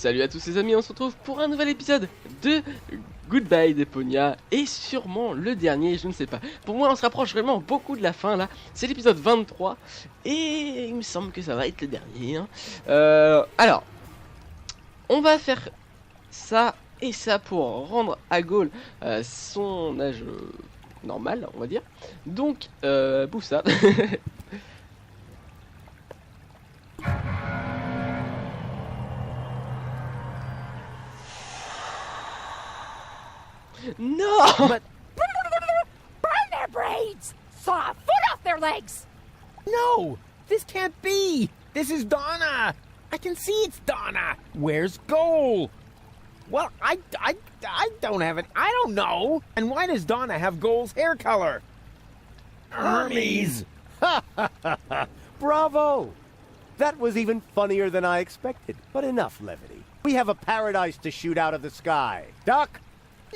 Salut à tous les amis, on se retrouve pour un nouvel épisode de Goodbye Deponia et sûrement le dernier, je ne sais pas. Pour moi on se rapproche vraiment beaucoup de la fin là, c'est l'épisode 23 et il me semble que ça va être le dernier. Hein. Alors, on va faire ça et ça pour rendre à Gaulle son âge normal on va dire. Donc, bouffe ça. No! But burn their braids! Saw a foot off their legs! No! This can't be! This is Donna! I can see it's Donna! Where's Goal? Well, I don't have it. I don't know! And why does Donna have Goal's hair color? Hermes! Ha ha ha ha! Bravo! That was even funnier than I expected. But enough levity. We have a paradise to shoot out of the sky. Duck!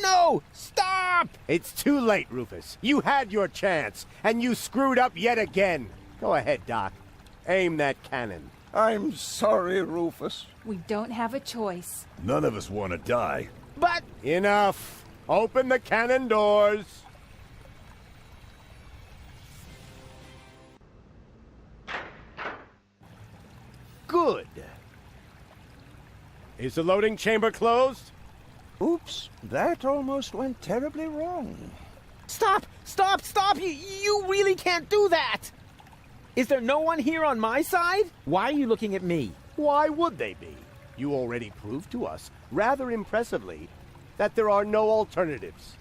No! Stop! It's too late, Rufus. You had your chance, and you screwed up yet again. Go ahead, Doc. Aim that cannon. I'm sorry, Rufus. We don't have a choice. None of us want to die. But... Enough. Open the cannon doors. Good. Is the loading chamber closed? Oops, that almost went terribly wrong. Stop! Stop! Stop! You really can't do that! Is there no one here on my side? Why are you looking at me? Why would they be? You already proved to us, rather impressively, that there are no alternatives.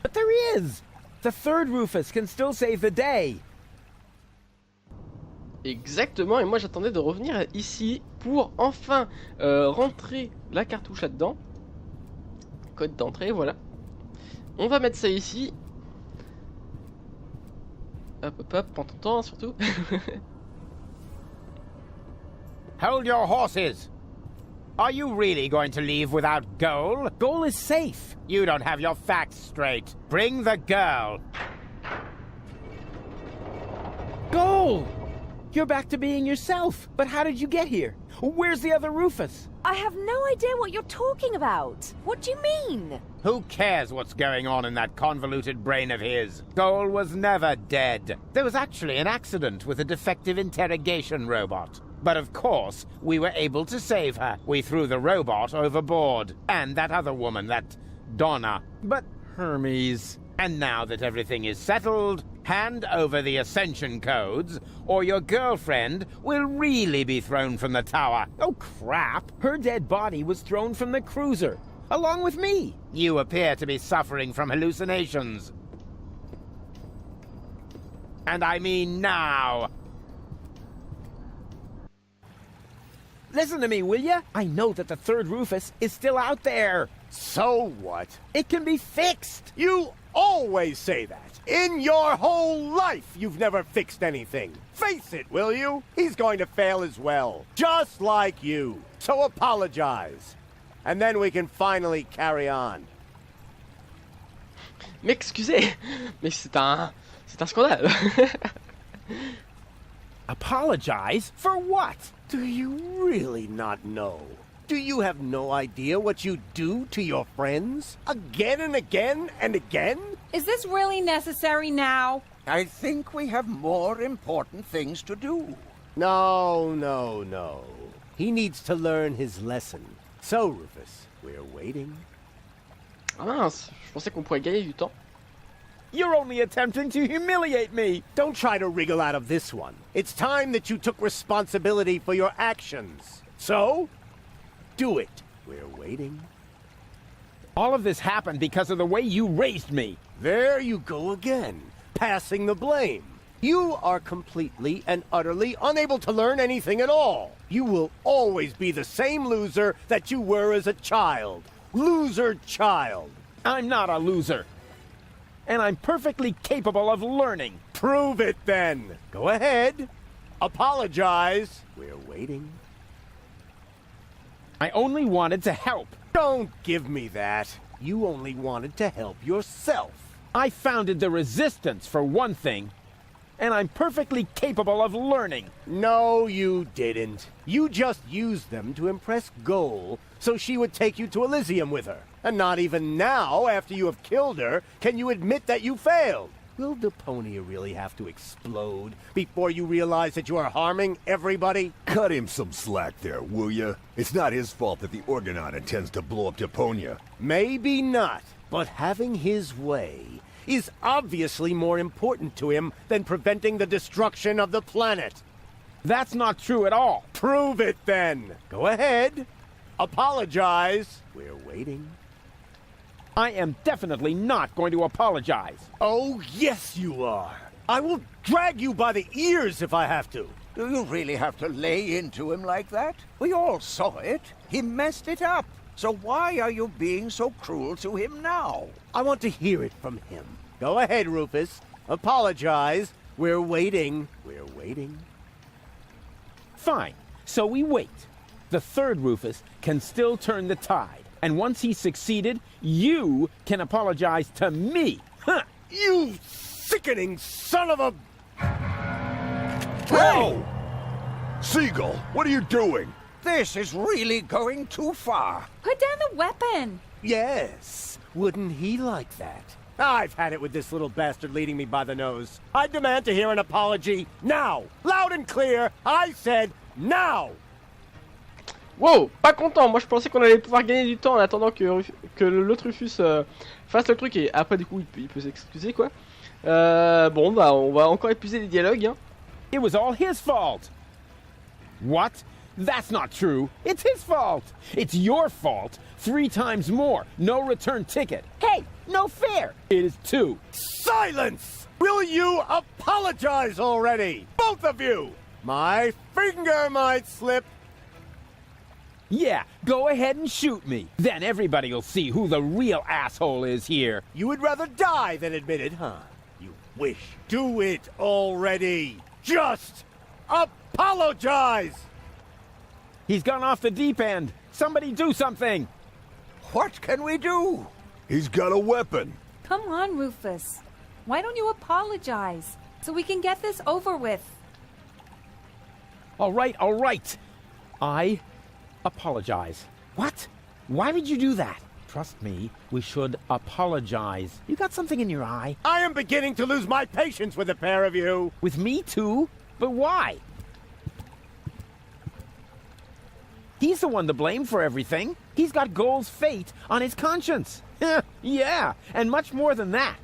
But there is! The third Rufus can still save the day. Exactement, et moi j'attendais de revenir ici pour enfin rentrer la cartouche là-dedans. Code d'entrée, voilà. On va mettre ça ici. Hop hop hop, prends ton temps surtout. Hold your horses! Are you really going to leave without Goal? Goal is safe. You don't have your facts straight. Bring the girl. Goal! You're back to being yourself. But how did you get here? Where's the other Rufus? I have no idea what you're talking about. What do you mean? Who cares what's going on in that convoluted brain of his? Goal was never dead. There was actually an accident with a defective interrogation robot. But of course, we were able to save her. We threw the robot overboard. And that other woman, that Donna. But Hermes. And now that everything is settled, hand over the Ascension codes, or your girlfriend will really be thrown from the tower. Oh, crap! Her dead body was thrown from the cruiser, along with me. You appear to be suffering from hallucinations. And I mean now. Listen to me, will ya? I know that the third Rufus is still out there. So what? It can be fixed. You always say that. In your whole life, you've never fixed anything. Face it, will you? He's going to fail as well. Just like you. So apologize. And then we can finally carry on. M'excusez, mais c'est un scandale. Apologize? For what? Do you really not know? Do you have no idea what you do to your friends? Again and again and again? Is this really necessary now? I think we have more important things to do. No, no, no. He needs to learn his lesson. So, Rufus, we're waiting. Ah mince, je pensais qu'on pourrait gagner du temps. You're only attempting to humiliate me. Don't try to wriggle out of this one. It's time that you took responsibility for your actions. So, do it. We're waiting. All of this happened because of the way you raised me. There you go again, passing the blame. You are completely and utterly unable to learn anything at all. You will always be the same loser that you were as a child. Loser child. I'm not a loser. And I'm perfectly capable of learning. Prove it then. Go ahead. Apologize. We're waiting. I only wanted to help. Don't give me that. You only wanted to help yourself. I founded the Resistance, for one thing. and I'm perfectly capable of learning. No, you didn't. You just used them to impress Goal so she would take you to Elysium with her. And not even now, after you have killed her, can you admit that you failed. Will Deponia really have to explode before you realize that you are harming everybody? Cut him some slack there, will ya? It's not his fault that the Organon intends to blow up Deponia. Maybe not, but having his way is obviously more important to him than preventing the destruction of the planet. That's not true at all. Prove it then. Go ahead. Apologize. We're waiting. I am definitely not going to apologize. Oh, yes, you are. I will drag you by the ears if I have to. Do you really have to lay into him like that? We all saw it. He messed it up. So why are you being so cruel to him now? I want to hear it from him. Go ahead, Rufus. Apologize. We're waiting. We're waiting. Fine. So we wait. The third Rufus can still turn the tide. And once he's succeeded, you can apologize to me. Huh. You sickening son of a... Whoa! Seagull, what are you doing? This is really going too far. Put down the weapon. Yes. Wouldn't he like that? I've had it with this little bastard leading me by the nose. I demand to hear an apology now. Loud and clear. I said now. Wow, pas content. Moi je pensais qu'on allait pouvoir gagner du temps en attendant que l'autre Rufus fasse le truc et après du coup il peut s'excuser quoi. Bon bah on va encore épuiser les dialogues hein. It was all his fault. What? That's not true. It's his fault. It's your fault. 3 times more. No return ticket. Hey, no fair. It is 2. Silence! Will you apologize already? Both of you! My finger might slip. Yeah, go ahead and shoot me. Then everybody will see who the real asshole is here. You would rather die than admit it, huh? You wish. Do it already. Just apologize! He's gone off the deep end. Somebody do something. What can we do? He's got a weapon. Come on, Rufus. Why don't you apologize so we can get this over with? All right, all right. I apologize. What? Why would you do that? Trust me, we should apologize. You got something in your eye? I am beginning to lose my patience with the pair of you. With me too? But why? He's the one to blame for everything. He's got Goal's fate on his conscience. Yeah, and much more than that.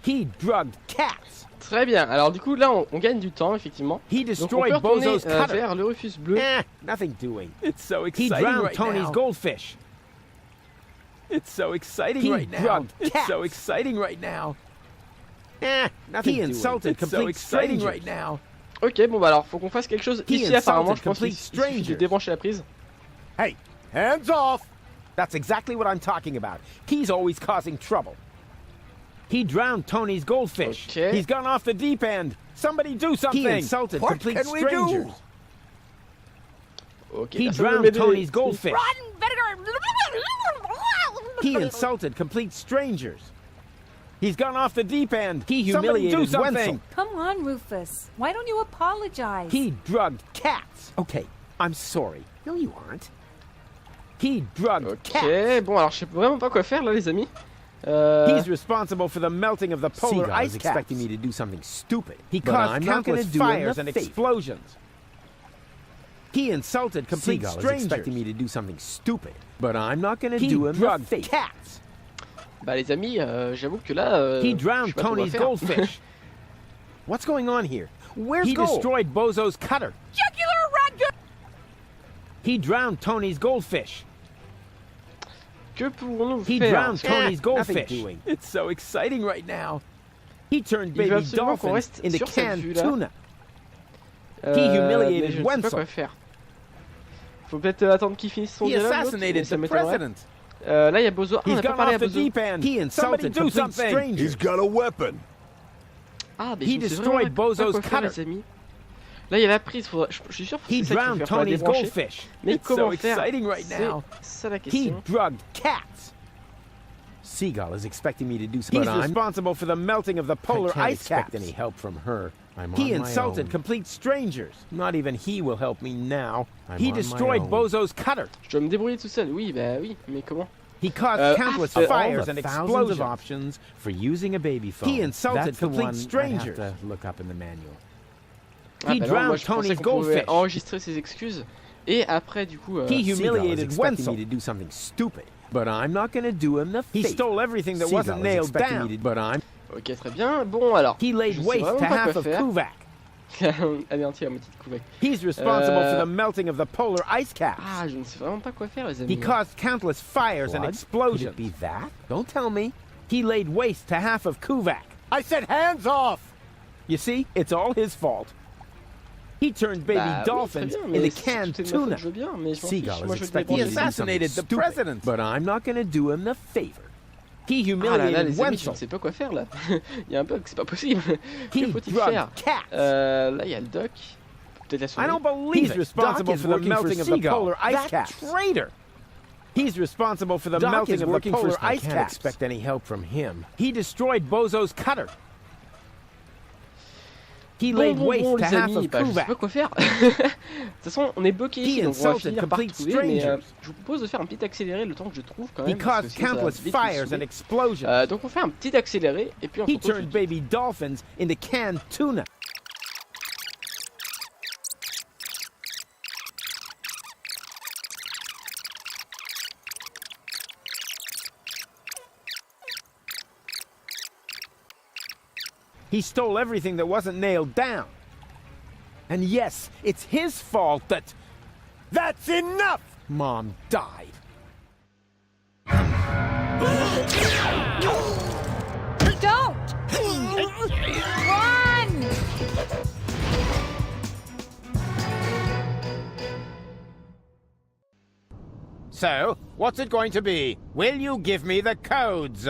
He drugged cats. Très bien. Alors du coup là on gagne du temps effectivement. He Donc on destroyed peut retourner Bozo's cutter. vers le Rufus bleu. Nothing doing. It's so exciting. He drowned Tony's goldfish. It's so exciting right now. He drugged cats. It's so exciting right now. Nothing. He insulted complete strangers right now. Ok bon bah alors faut qu'on fasse quelque chose ici apparemment. Je pense qu'il suffit de débrancher la prise. Hey, hands off! That's exactly what I'm talking about. He's always causing trouble. He drowned Tony's goldfish. Okay. He's gone off the deep end. Somebody do something. He insulted What complete can we strangers. Ok. He personne veut drowned m'aider. Tony's goldfish. Run, vinegar! He insulted complete strangers. He's gone off the deep end. He humiliated Wenzel. Come on, Rufus. Why don't you apologize? He drugged cats. Okay, I'm sorry. No, you aren't. He drugged cats. Ok bon alors je sais vraiment pas quoi faire là les amis. He's responsible for the melting of the polar ice caps. expecting me to do something stupid. He but caused I'm not gonna countless do him fires the and favor. explosions. He insulted complete Seagull is strangers. expecting me to do something stupid, but I'm not gonna He do him the drugged favor. cats. Bah les amis j'avoue que là. He je sais drowned pas trop quoi Tony's faire. goldfish. What's going on here? Where's He Goal? destroyed Bozo's cutter. Jugular run! He drowned Tony's goldfish. Que pourrons-nous He faire? drowned Tony's nothing goldfish. doing. It's so exciting right now. He turned Il veut baby absolument qu'on dolphins reste into sur cette canned vue-là. tuna. Mais He humiliated je ne sais pas Wenzel. quoi faire. Faut peut-être attendre qu'il finisse son He dialogue. l'autre, assassinated mais ça the m'étonnerait. president. Là il y a Bozo. Ah, on He's n'a pas gone parlé à off the Bozo. deep end. He Somebody insulted do complete something. strangers. He's got a weapon. Ah mais He je ne sais destroyed vraiment pas Bozo's quoi faire cutter. les amis. Là il y a la prise. Je suis sûr que He c'est ça qu'il faut drowned faire pour la Tony's débrancher. goldfish. Mais It's so comment faire? exciting right now. C'est ça la He question. drugged cats. Seagull is expecting me to do something. He's But I'm responsible for the melting of the polar I can't ice expect caps. any help from her. I'm on He my insulted own. complete strangers. Not even he will help me now. I'm He on my destroyed own. Bozo's cutter. Je dois me débrouiller tout seul. Oui, bah oui, mais comment? He caused countless Of all fires the and thousands explosions. of options for using a baby phone, He insulted that's the complete one strangers. I'd have to look up in the manual. He bah non, drowned moi, je pensais Tony's qu'on pouvait goldfish. enregistrer ses excuses et après du coup. He Seagull is humiliated expecting Wenzel. me to do something stupid, but I'm not going to do him the He favor. stole everything that Seagull wasn't is nailed expecting down. me to, but I'm Ok, très bien. Bon alors. He laid je sais waste vraiment to pas half quoi of faire. Kuvak. Anéantir ma petite Kouvek. He's responsible for Uh, the melting of the polar ice caps. Ah, je ne sais vraiment pas quoi faire, les amis. He caused countless fires and Blood? explosions. Could it be that? Don't tell me. He laid waste to half of Kuvak. I said hands off! You see, it's all his fault. He turned baby Bah oui, dolphins très bien, mais into si canned tout est de ma faute, tuna. je veux bien, mais je m'en Seagull fiche, is moi je veux expecting He me to do assassinated something the stupid, president. but I'm not going to do him the favor. He Ah là là, humiliated les amis, je Wenzel. ne sais pas quoi faire là. Il y a un bug, c'est pas possible. Que He faut-il drugged faire cats. Là, il y a le doc. Peut-être la I souris. don't believe He's it. responsible Doc is for the working for melting of the Seagull. polar ice That caps. traitor. He's responsible for the Doc melting is of the working polar for I ice can't caps. expect any help from him. He destroyed Bozo's cutter. He Bon, laid bon, waste bon, to les half amis, of bah, je sais pas Kuvak. quoi faire. De toute façon, on est bloqué ici, He donc on va insulted finir par complete trouver. Mais strangers. je vous propose de faire un petit accéléré le temps que je trouve quand He même. parce que caused sinon, ça va countless vite nous fires saouler. and explosions. Donc on fait un petit accéléré et puis on se He retrouve turned tout de suite. baby dolphins into canned tuna. He stole everything that wasn't nailed down. And yes, it's his fault that That's enough! Mom died. Don't! Run! So, what's it going to be? Will you give me the codes?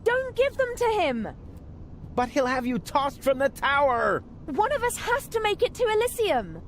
Don't give them to him! But he'll have you tossed from the tower. One of us has to make it to Elysium.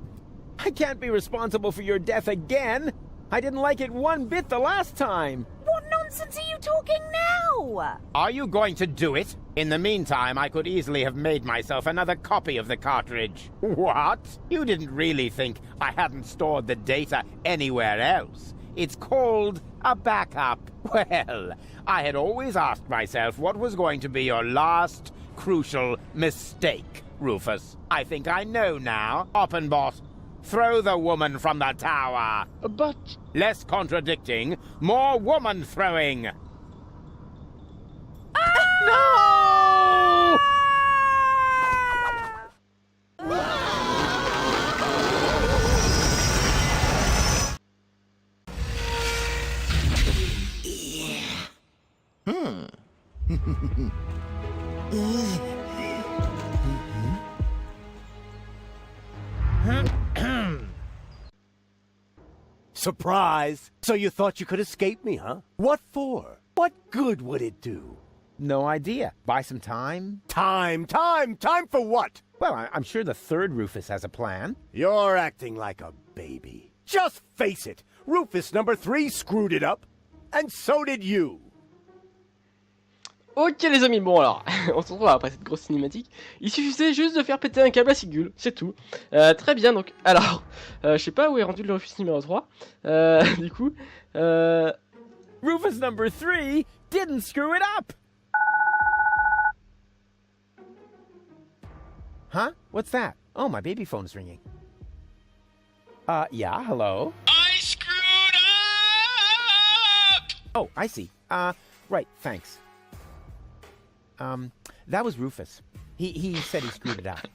I can't be responsible for your death again. I didn't like it one bit the last time. What nonsense are you talking now? Are you going to do it? In the meantime, I could easily have made myself another copy of the cartridge. What? You didn't really think I hadn't stored the data anywhere else? It's called a backup. Well, I had always asked myself what was going to be your last crucial mistake, Rufus. I think I know now. Oppenbot, throw the woman from the tower. But Less contradicting, more woman throwing. No! Surprise! So you thought you could escape me, huh? What for? What good would it do? No idea. Buy some time? Time for what? Well, I'm sure the third Rufus has a plan. You're acting like a baby. Just face it, Rufus number 3 screwed it up, and so did you. ok les amis, bon alors, on se retrouve après cette grosse cinématique. Il suffisait juste de faire péter un câble à Sigul, c'est tout. Très bien, donc, alors, je sais pas où est rendu le Rufus numéro 3. Du coup, Rufus number 3 didn't screw it up! Huh? What's that? Oh, my baby phone's ringing. Yeah, hello? I screwed up! Oh, I see. Right, thanks. That was Rufus. He said he screwed it up.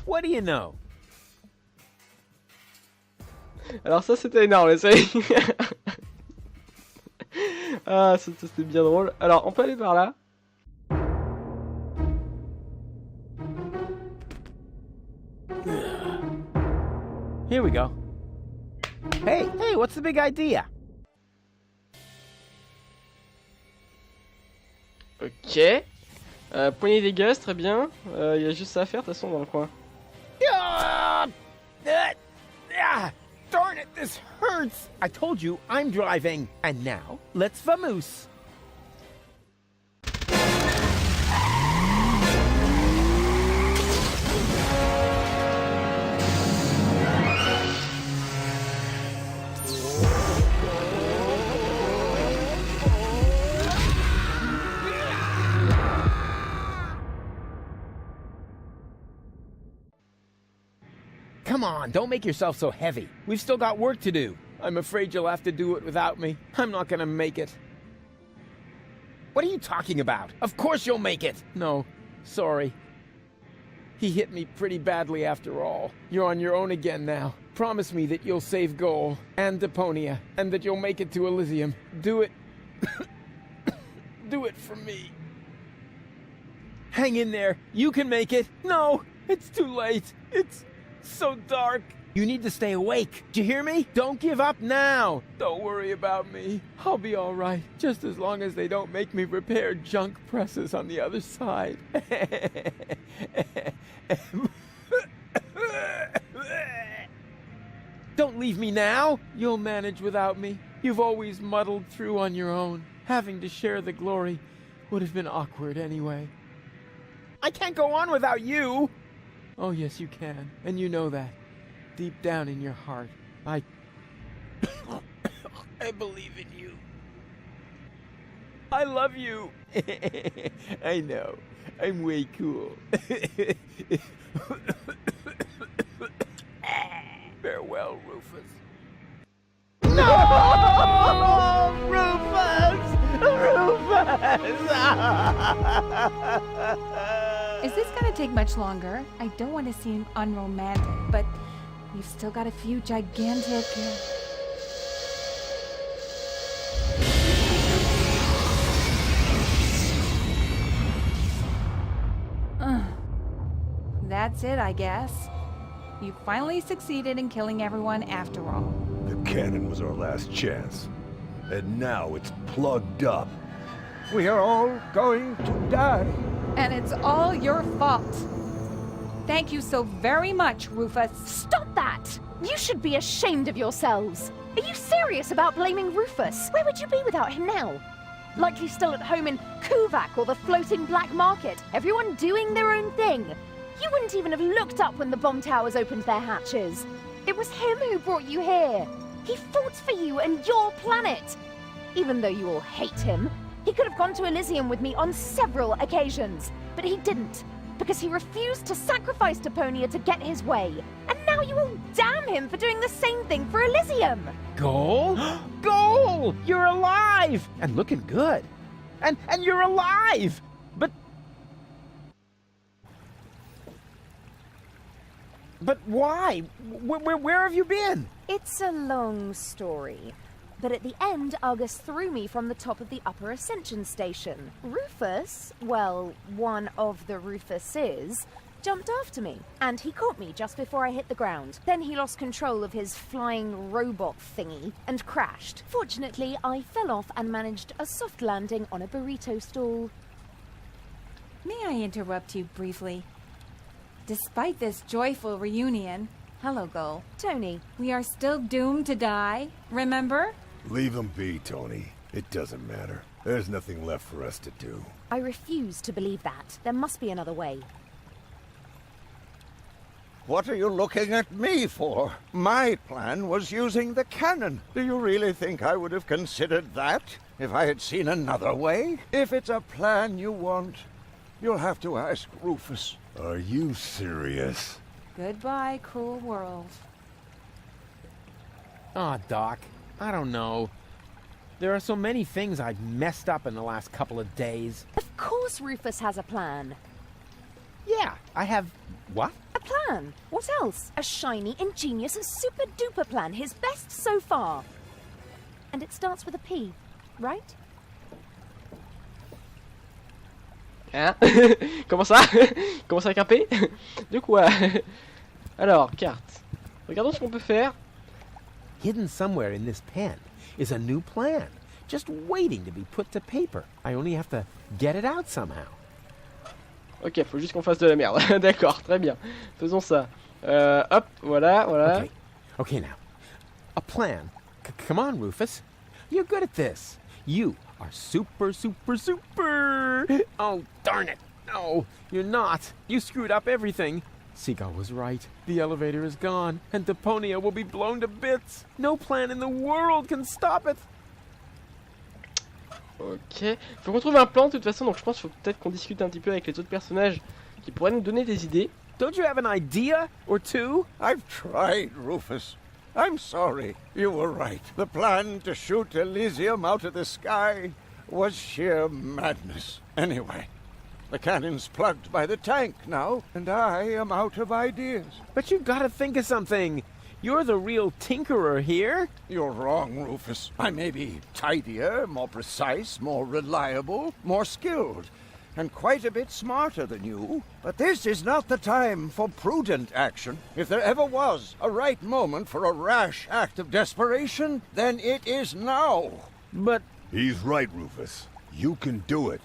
What do you know? alors ça c'était énorme les amis. Ah, c'était bien drôle. Alors, on peut aller par là. Here we go. Hey, what's the big idea? Ok. Poignée des gaz, très bien. Il y a juste ça à faire de toute façon dans le coin. Darn it, this hurts. hurts! I told you I'm driving. And now, let's vamoose. Come on, don't make yourself so heavy. We've still got work to do. I'm afraid you'll have to do it without me. I'm not gonna make it. What are you talking about? Of course you'll make it! No, sorry. He hit me pretty badly after all. You're on your own again now. Promise me that you'll save Goal and Deponia, and that you'll make it to Elysium. Do it. Do it for me. Hang in there. You can make it. No, it's too late. It's so dark. You need to stay awake. Do you hear me? Don't give up now. Don't worry about me. I'll be all right, just as long as they don't make me repair junk presses on the other side. Don't leave me now. You'll manage without me. You've always muddled through on your own. Having to share the glory would have been awkward anyway. I can't go on without you. Oh, yes, you can. And you know that. Deep down in your heart. I believe in you. I love you. I know. I'm way cool. Farewell, Rufus. No! Rufus! Rufus! Is this gonna take much longer? I don't want to seem unromantic, but we've still got a few gigantic... That's it, I guess. You finally succeeded in killing everyone after all. The cannon was our last chance. And now it's plugged up. We are all going to die. And it's all your fault. Thank you so very much, Rufus. Stop that! You should be ashamed of yourselves. Are you serious about blaming Rufus? Where would you be without him now? Likely still at home in Kuvak or the floating black market, everyone doing their own thing. You wouldn't even have looked up when the bomb towers opened their hatches. It was him who brought you here. He fought for you and your planet. Even though you all hate him, he could have gone to Elysium with me on several occasions, but he didn't, because he refused to sacrifice Deponia to get his way. And now you all damn him for doing the same thing for Elysium. Goal? Goal! You're alive! And looking good. And you're alive! But why? Where have you been? It's a long story. But at the end, Argus threw me from the top of the upper ascension station. Rufus, well, one of the Rufuses, jumped after me, and he caught me just before I hit the ground. Then he lost control of his flying robot thingy and crashed. Fortunately, I fell off and managed a soft landing on a burrito stall. May I interrupt you briefly? Despite this joyful reunion, hello, Gull. Tony. We are still doomed to die, remember? Leave him be, Tony. It doesn't matter. There's nothing left for us to do. I refuse to believe that. There must be another way. What are you looking at me for? My plan was using the cannon. Do you really think I would have considered that if I had seen another way? If it's a plan you want, you'll have to ask Rufus. Are you serious? Goodbye, cruel world. Aw, Doc. I don't know. There are so many things I've messed up in the last couple of days. Of course Rufus has a plan. Yeah, I have... What? A plan. What else? A shiny, ingenious, and super-duper plan. His best so far. And it starts with a P, right? Hein? Comment ça? Comment ça avec un P? De quoi? Alors, carte. Regardons ce qu'on peut faire. Hidden somewhere in this pen is a new plan, just waiting to be put to paper. I only have to get it out somehow. Ok, faut juste qu'on fasse de la merde. D'accord, très bien. Faisons ça. Hop, voilà, voilà. Okay, now. A plan Come on, Rufus. You're good at this. You are super, super, super. Oh, darn it. No, you're not. You screwed up everything. Seagull was right. The elevator is gone, and Deponia will be blown to bits. No plan in the world can stop it. Ok. Faut qu'on trouve un plan de toute façon, donc je pense qu'il faut peut-être qu'on discute un petit peu avec les autres personnages qui pourraient nous donner des idées. Don't you have an idea or two? I've tried, Rufus. I'm sorry. You were right. The plan to shoot Elysium out of the sky was sheer madness. Anyway, the cannon's plugged by the tank now, and I am out of ideas. But you've got to think of something. You're the real tinkerer here. You're wrong, Rufus. I may be tidier, more precise, more reliable, more skilled, and quite a bit smarter than you. But this is not the time for prudent action. If there ever was a right moment for a rash act of desperation, then it is now. But He's right, Rufus. You can do it.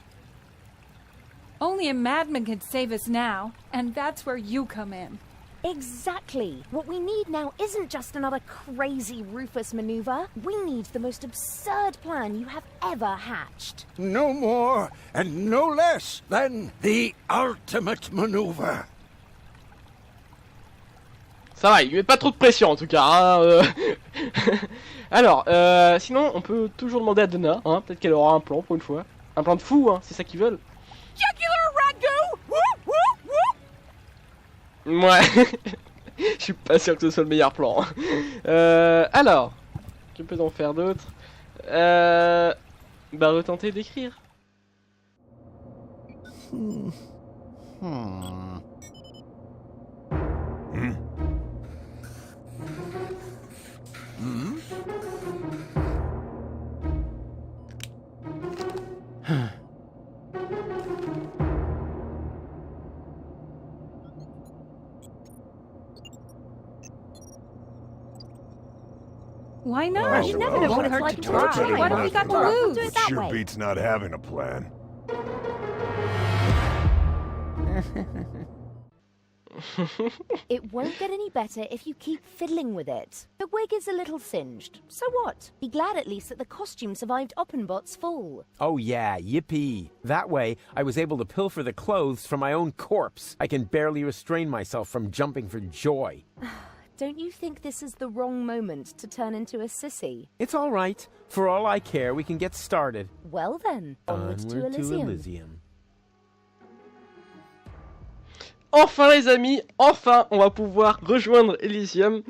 Only a madman could save us now, and that's where you come in. Exactly. What we need now isn't just another crazy Rufus maneuver. We need the most absurd plan you have ever hatched. No more and no less than the ultimate maneuver. Ça va, il met pas trop de pression en tout cas. Hein, Alors, sinon, on peut toujours demander à Donna. Hein, peut-être qu'elle aura un plan pour une fois. Un plan de fou, hein, c'est ça qu'ils veulent. Ouais, je suis pas sûr que ce soit le meilleur plan. Alors, que peut-on faire d'autre? Bah, retenter d'écrire. Why not? You never know what it's like to try. What have we got to We'll lose? do it that Sure way. beats not having a plan. It won't get any better if you keep fiddling with it. The wig is a little singed. So what? Be glad at least that the costume survived Oppenbot's fall. oh yeah, yippee. That way, I was able to pilfer the clothes from my own corpse. I can barely restrain myself from jumping for joy. Don't you think this is the wrong moment to turn into a sissy? It's all right. For all I care, we can get started. Well then, onwards to Elysium. Enfin les amis, enfin on va pouvoir rejoindre Elysium.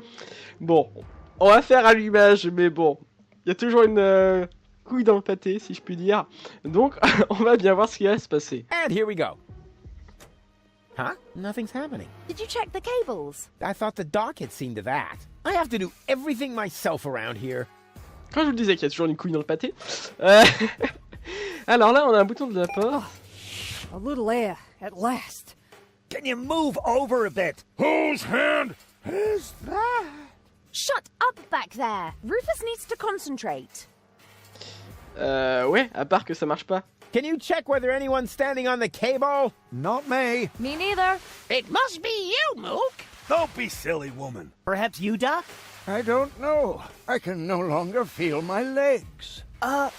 Bon, on va faire allumage, mais bon, il y a toujours une couille dans le pâté si je puis dire. Donc on va bien voir ce qui va se passer. And here we go. Huh? Nothing's happening. Did you check the cables? I thought the doc had seen to that. I have to do everything myself around here. Quand je vous disais qu'il y a toujours une couille dans le pâté. Alors là on a un bouton de l'apport. A little air, at last. Can you move over a bit? Whose hand? Is that? Shut up back there! Rufus needs to concentrate. Ouais, à part que ça marche pas. Can you check whether anyone's standing on the cable? Not me. Me neither. It must be you, Mook. Don't be silly, woman. Perhaps you, Doc? I don't know. I can no longer feel my legs. I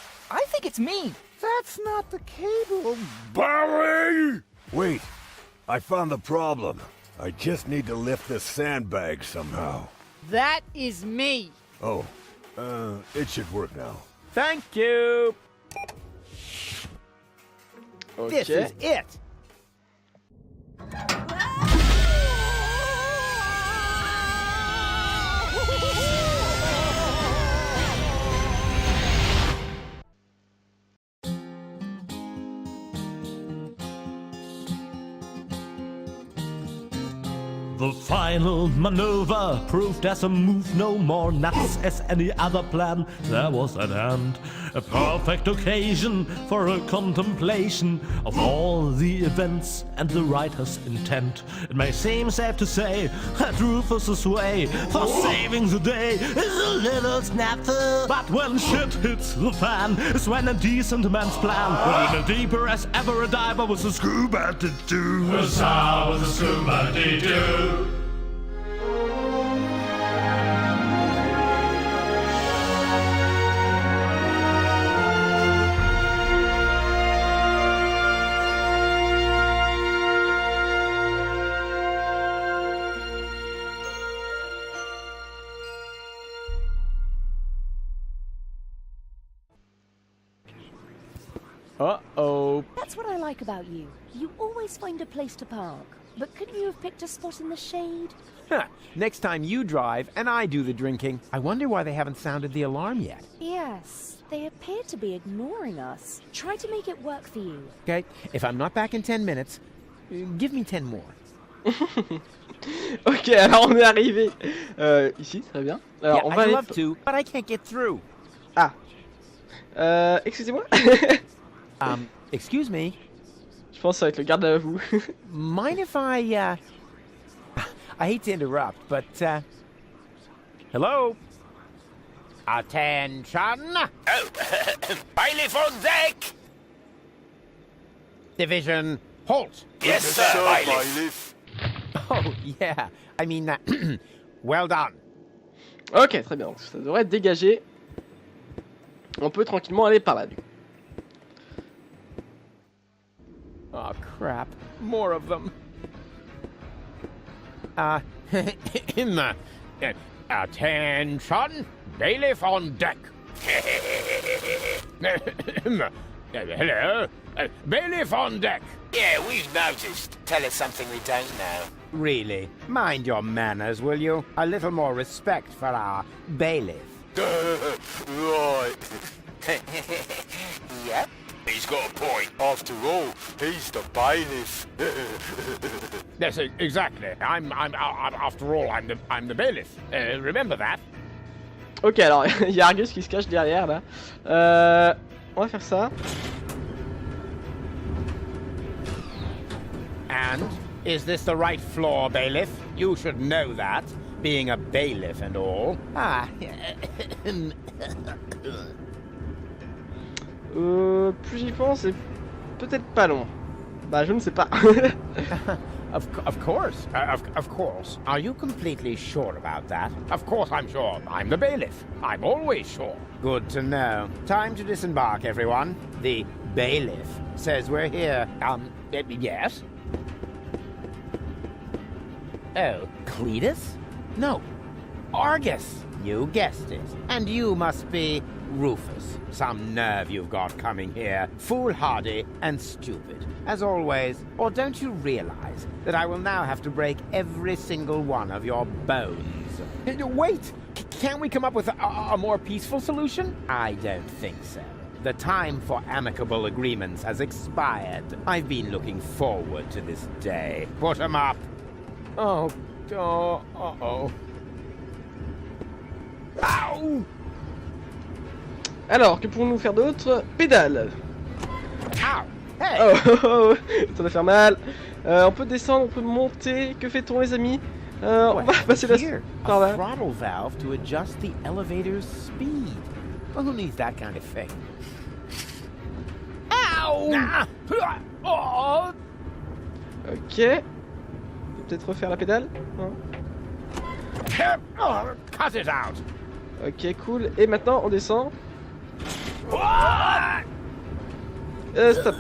think it's me. That's not the cable. Barry! Wait, I found the problem. I just need to lift this sandbag somehow. That is me. Oh, it should work now. Thank you. Ok. This is it. The final maneuver proved as a move no more nuts as any other plan there was at hand. A perfect occasion for a contemplation of all the events and the writer's intent. It may seem safe to say that Rufus's way for saving the day is a little snafu. But when shit hits the fan is when a decent man's plan will in deeper as ever a diver with a scuba to do. Was with a scuba to do. Uh-oh. That's what I like about you. You always find a place to park. But couldn't you have picked a spot in the shade? Next time you drive and I do the drinking. I wonder why they haven't sounded the alarm yet. Yes, they appear to be ignoring us. Try to make it work for you. Okay, if I'm not back in 10 minutes, give me 10 more. Ok, alors on est arrivé ici, très bien. Alors yeah, on va I'd aller... love to, but I can't get through. Ah. Excusez-moi. Excuse me. Je pense que ça va être le garde à vous. Mind if I hate to interrupt, but, hello? Attention! Oh, bailiff on deck! Division, halt! Yes, sir, bailiff. Oh, yeah. I mean, well done. Ok, très bien, donc ça devrait être dégagé. On peut tranquillement aller par là. Oh, crap. More of them. Attention! Bailiff on deck! Hello? Bailiff on deck! Yeah, we've noticed. Tell us something we don't know. Really? Mind your manners, will you? A little more respect for our bailiff. Right. Yep. He's got a point. After all, he's the bailiff. Yes, exactly. After all, I'm the bailiff. Remember that. Ok, alors il y a Argus qui se cache derrière là. On va faire ça. And is this the right floor, bailiff? You should know that, being a bailiff and all. Ah. Plus j'y pense, c'est peut-être pas long. Bah, je ne sais pas. Of course. Of course. Are you completely sure about that? Of course I'm sure. I'm the bailiff. I'm always sure. Good to know. Time to disembark, everyone. The bailiff says we're here. Yes? Oh, Cletus? No. Argus. You guessed it. And you must be Rufus. Some nerve you've got coming here. Foolhardy and stupid. As always. Or don't you realize that I will now have to break every single one of your bones? Wait! Can't we come up with a more peaceful solution? I don't think so. The time for amicable agreements has expired. I've been looking forward to this day. Put 'em up. Oh, uh-oh. Ow! Alors, que pouvons-nous faire d'autre? Pédale. Ow! Hey! Oh, ça va faire mal. On peut descendre, on peut monter. Que fait-on, les amis? On va passer par là. A throttle valve to adjust the elevator's speed. Well, who needs that kind of thing? Ow! Oh! Ok. Peut-être refaire la pédale? Non. Cut it out! Ok, cool. Et maintenant, on descend. Stop.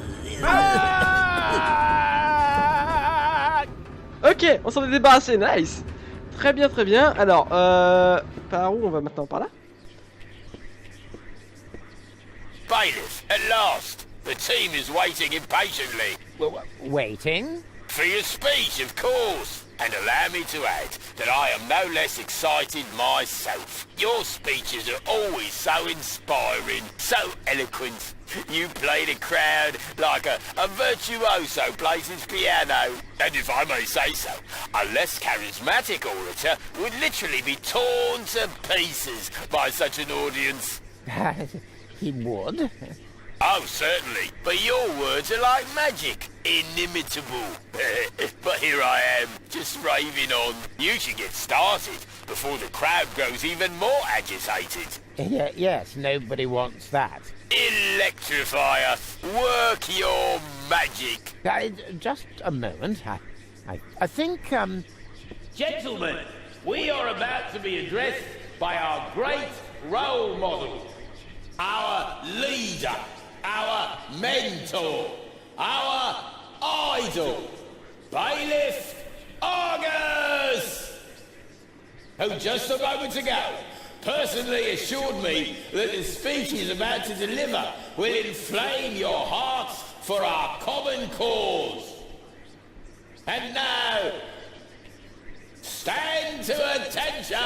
Ok, on s'en est débarrassé, nice. Très bien, très bien. Alors, par où on va maintenant? Par là? Bailiff, at last. The team is waiting impatiently. Waiting? For your speech, of course. And allow me to add that I am no less excited myself. Your speeches are always so inspiring, so eloquent. You play the crowd like a virtuoso plays his piano. And if I may say so, a less charismatic orator would literally be torn to pieces by such an audience. He would? Oh, certainly. But your words are like magic. Inimitable. But here I am, just raving on. You should get started before the crowd grows even more agitated. Yes, nobody wants that. Electrifier, work your magic. Just a moment. I think, Gentlemen, we are about to be addressed by our great role model, our leader, our mentor, our idol, Bailiff Argus, who just a moment ago personally assured me that the speech he's about to deliver will inflame your hearts for our common cause. And now, stand to attention!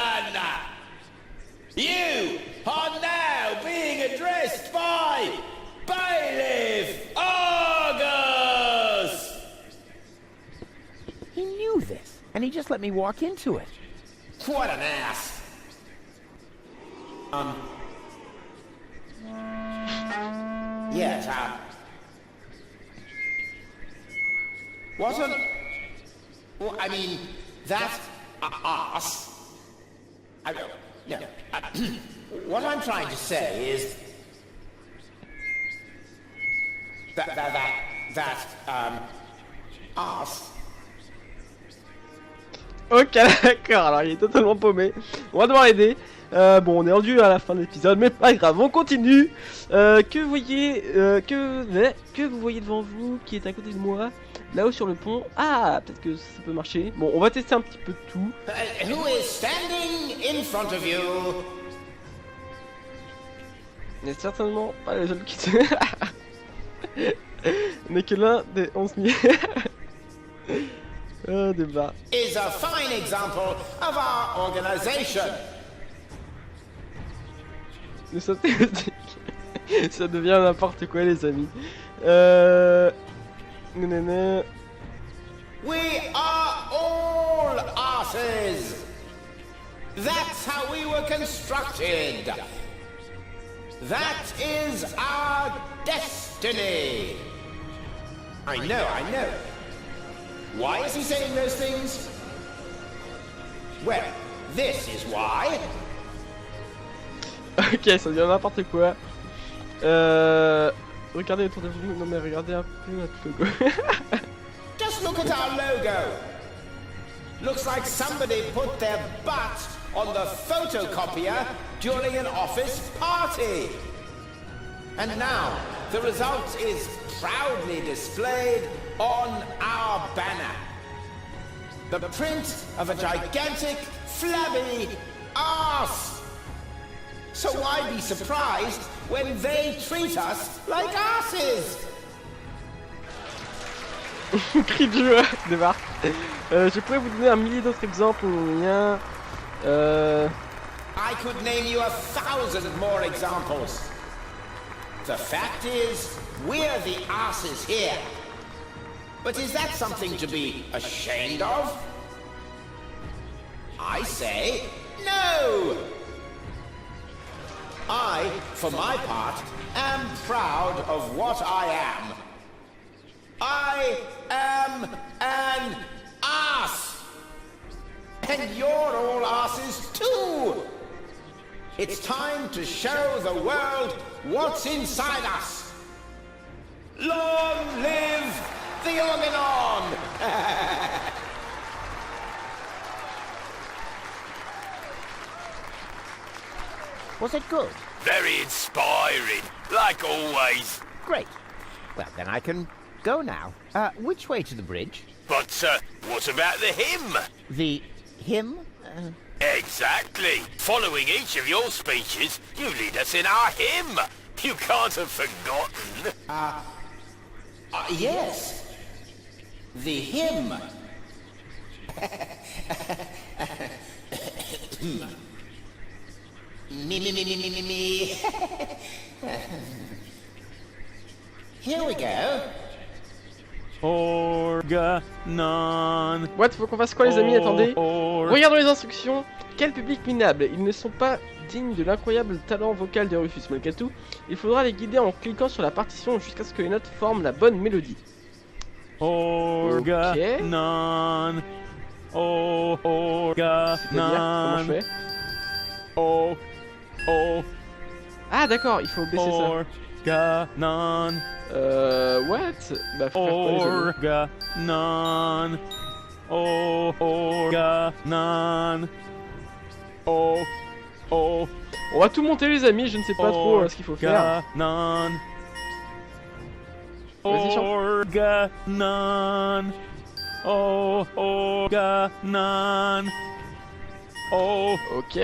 You are now being addressed by Bailiff Argus! He knew this, and he just let me walk into it. What an ass! Yes, wasn't... Well, I mean, that ass... I don't... No. What I'm trying to say is... That ass... Ok, d'accord, alors il est totalement paumé. On va devoir l'aider. Bon, on est rendu à la fin de l'épisode, mais pas grave, on continue. Que vous voyez devant vous, qui est à côté de moi, là-haut sur le pont. Ah, peut-être que ça peut marcher. Bon, on va tester un petit peu de tout. Who is standing in front of you? Mais certainement pas les autres qui se... On n'est que l'un des 11 000. Débat. Is a fine example of our organization. Nous sommes ça devient n'importe quoi, les amis. Nanana. We are all asses. That's how we were constructed. That is our destiny. I know. Why is he saying those things? Well, this is why. Ok, ça devient n'importe quoi. Regardez autour de vous. Non mais regardez un peu notre logo. Just look at our logo. Looks like somebody put their butt on the photocopier during an office party. And now, the result is proudly displayed on our banner. The print of a gigantic, flabby arse. So why be surprised when they treat us like asses? Cri de joie, débarque. Je pourrais vous donner un millier d'autres exemples. I could name you 1,000 more examples. The fact is, we're the asses here. But is that something to be ashamed of? I say no! I, for my part, am proud of what I am. I am an ass! And you're all asses too! It's time to show the world what's inside us! Long live the Organon! Was it good? Very inspiring, like always. Great. Well, then I can go now. Which way to the bridge? But, what about the hymn? The hymn? Exactly. Following each of your speeches, you lead us in our hymn. You can't have forgotten. Yes. The hymn. Me. Here we go. Organon. What? Faut qu'on fasse quoi, les amis? Attendez. Regardons les instructions. Quel public minable. Ils ne sont pas dignes de l'incroyable talent vocal de Rufus. Malgré tout, il faudra les guider en cliquant sur la partition jusqu'à ce que les notes forment la bonne mélodie. Organon. Organon. Comment je fais? Ah d'accord, il faut baisser ça. Organon. What? Bah faut faire quoi, les amis? Organon. Organon. On va tout monter, les amis, je ne sais pas trop ce qu'il faut faire. Vas-y, chante. Organon. Organon. Ok.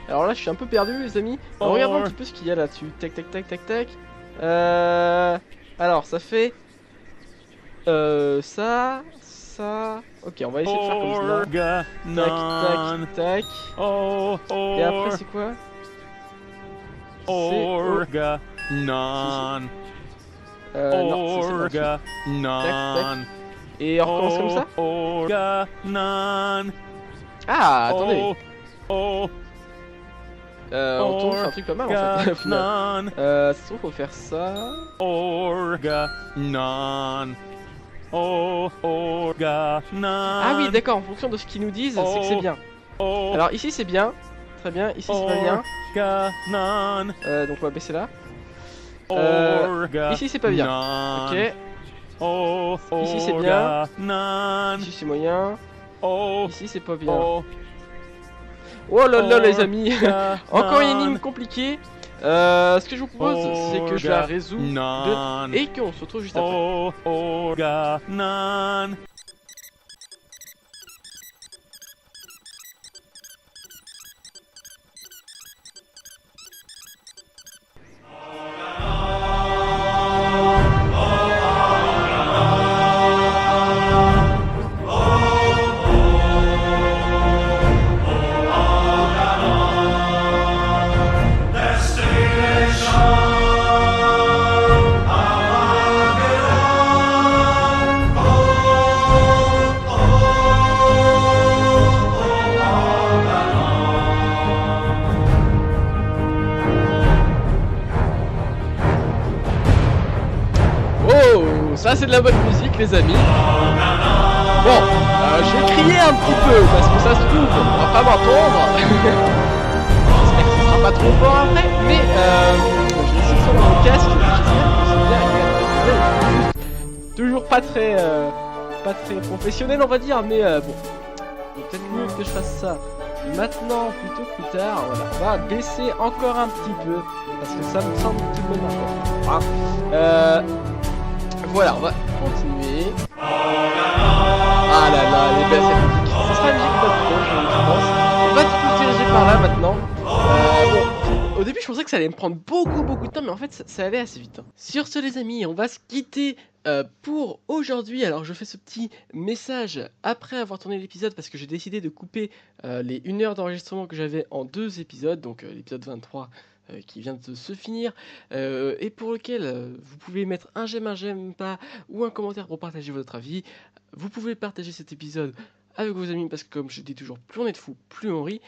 Alors là, je suis un peu perdu, les amis. Regardons un petit peu ce qu'il y a là-dessus. Tac, tac, tac, tac, tac. Alors, ça fait... ça... Ok, on va essayer de faire comme ça. Tac, tac, tac. Et après, c'est quoi? Organon. Non, c'est tac, tac. Et on recommence comme ça. Organon. Ah, attendez. On tombe sur un truc pas mal en fait, au final. Ça se trouve, faut faire ça. Organon. Organon. Ah oui, d'accord, en fonction de ce qu'ils nous disent, c'est que c'est bien. Alors ici c'est bien, très bien, ici c'est pas bien. Donc on va baisser là. Ici c'est pas bien. Ok. Ici c'est bien. Ici c'est moyen. Ici c'est pas bien. Oh là là les amis. Encore une énigme compliquée. Ce que je vous propose, c'est que je la résous et qu'on se retrouve juste après. Organon. Ça c'est de la bonne musique les amis. Bon, je vais crier un petit peu parce que ça se trouve, on va pas m'entendre. J'espère que ce sera pas trop fort après, mais je vais essayer de sur mon casque, j'espère que c'est bien. Toujours pas très professionnel on va dire, mais bon. Peut-être mieux que je fasse ça maintenant plutôt que plus tard. Voilà, on va baisser encore un petit peu parce que ça me semble un petit peu n'importe. Voilà, on va continuer. Ah là là, elle est belle cette musique. Ça sera une musique d'intro, je pense. On va se diriger par là maintenant. Bon, au début je pensais que ça allait me prendre beaucoup de temps, mais en fait ça allait assez vite. Hein. Sur ce les amis, on va se quitter pour aujourd'hui. Alors je fais ce petit message après avoir tourné l'épisode parce que j'ai décidé de couper les 1 heure d'enregistrement que j'avais en 2 épisodes, donc l'épisode 23 qui vient de se finir et pour lequel vous pouvez mettre un j'aime pas ou un commentaire pour partager votre avis. Vous pouvez partager cet épisode avec vos amis parce que comme je dis toujours, plus on est de fous, plus on rit,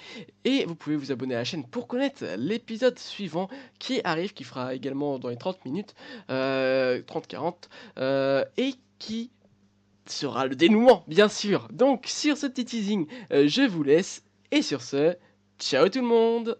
et vous pouvez vous abonner à la chaîne pour connaître l'épisode suivant qui arrive, qui fera également dans les 30 minutes 30-40 et qui sera le dénouement bien sûr. Donc sur ce petit teasing je vous laisse et sur ce ciao tout le monde.